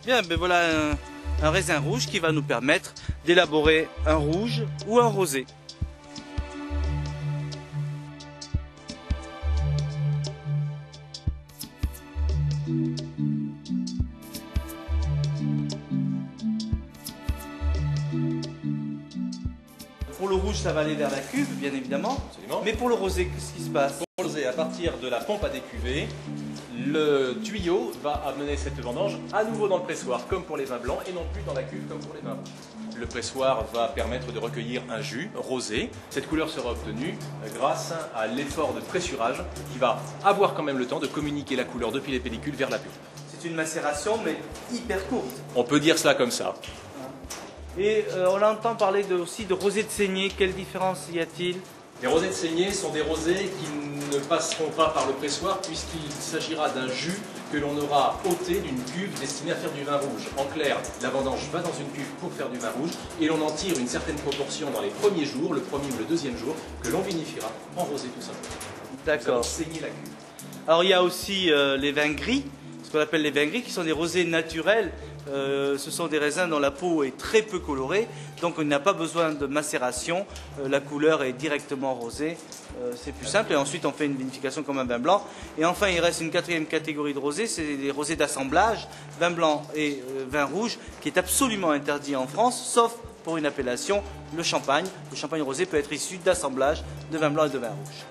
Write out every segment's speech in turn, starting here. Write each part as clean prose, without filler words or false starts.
Bien, ben voilà un raisin rouge qui va nous permettre d'élaborer un rouge ou un rosé. Pour le rouge, ça va aller vers la cuve, bien évidemment. Absolument. Mais pour le rosé, qu'est-ce qui se passe? Pour le rosé, à partir de la pompe à décuver, le tuyau va amener cette vendange à nouveau dans le pressoir, comme pour les vins blancs, et non plus dans la cuve, comme pour les vins rouges. Le pressoir va permettre de recueillir un jus rosé. Cette couleur sera obtenue grâce à l'effort de pressurage qui va avoir quand même le temps de communiquer la couleur depuis les pellicules vers la pulpe. C'est une macération, mais hyper courte. On peut dire cela comme ça. Et on entend parler aussi de rosé de saignée. Quelle différence y a-t-il? Les rosés de saignée sont des rosés qui ne passeront pas par le pressoir puisqu'il s'agira d'un jus que l'on aura ôté d'une cuve destinée à faire du vin rouge. En clair, la vendange va dans une cuve pour faire du vin rouge et l'on en tire une certaine proportion dans les premiers jours, le premier ou le deuxième jour, que l'on vinifiera en rosé tout simplement. D'accord. Saigner la cuve. Alors il y a aussi les vins gris, ce qu'on appelle les vins gris, qui sont des rosés naturels. Ce sont des raisins dont la peau est très peu colorée, donc il n'a pas besoin de macération, la couleur est directement rosée, c'est plus simple, et ensuite on fait une vinification comme un vin blanc. Et enfin il reste une quatrième catégorie de rosés, c'est les rosés d'assemblage, vin blanc et vin rouge, qui est absolument interdit en France, sauf pour une appellation, le champagne. Le champagne rosé peut être issu d'assemblage de vin blanc et de vin rouge.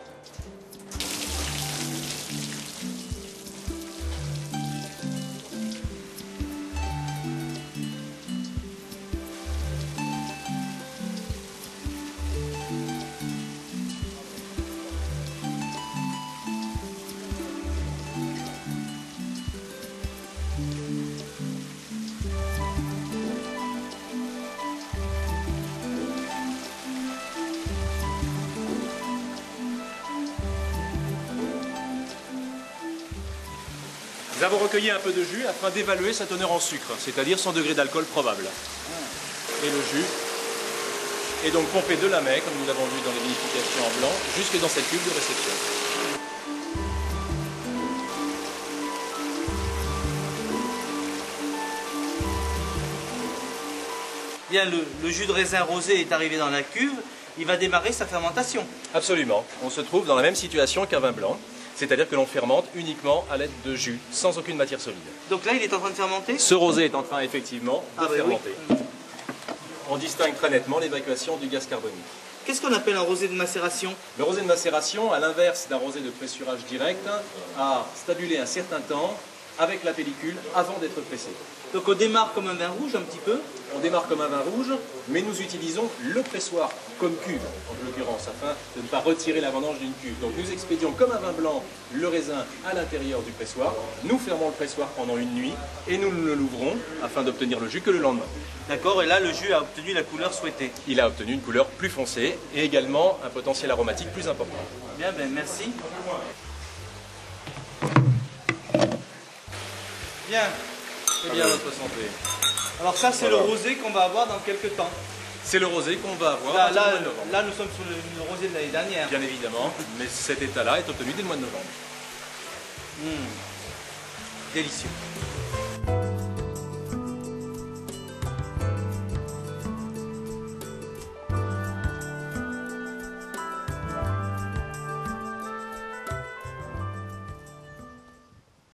Nous avons recueilli un peu de jus afin d'évaluer sa teneur en sucre, c'est-à-dire son degré d'alcool probable. Et le jus est donc pompé de la main, comme nous l'avons vu dans les vinifications en blanc, jusque dans cette cuve de réception. Bien, le jus de raisin rosé est arrivé dans la cuve, il va démarrer sa fermentation. Absolument. On se trouve dans la même situation qu'un vin blanc, c'est-à-dire que l'on fermente uniquement à l'aide de jus, sans aucune matière solide. Donc là, il est en train de fermenter? Ce rosé est en train effectivement de fermenter. Oui. On distingue très nettement l'évacuation du gaz carbonique. Qu'est-ce qu'on appelle un rosé de macération? Le rosé de macération, à l'inverse d'un rosé de pressurage direct, a stabulé un certain temps avec la pellicule avant d'être pressé. Donc on démarre comme un vin rouge un petit peu. On démarre comme un vin rouge, mais nous utilisons le pressoir comme cuve, en l'occurrence, afin de ne pas retirer la vendange d'une cuve. Donc nous expédions comme un vin blanc le raisin à l'intérieur du pressoir, nous fermons le pressoir pendant une nuit et nous ne l'ouvrons afin d'obtenir le jus que le lendemain. D'accord, et là le jus a obtenu la couleur souhaitée. Il a obtenu une couleur plus foncée et également un potentiel aromatique plus important. Bien, ben merci. Bien. C'est bien notre santé. Alors ça c'est le rosé qu'on va avoir dans quelques temps. C'est le rosé qu'on va avoir Là, au mois de novembre. là nous sommes sur le rosé de l'année dernière. Bien évidemment, mais cet état-là est obtenu dès le mois de novembre. Délicieux.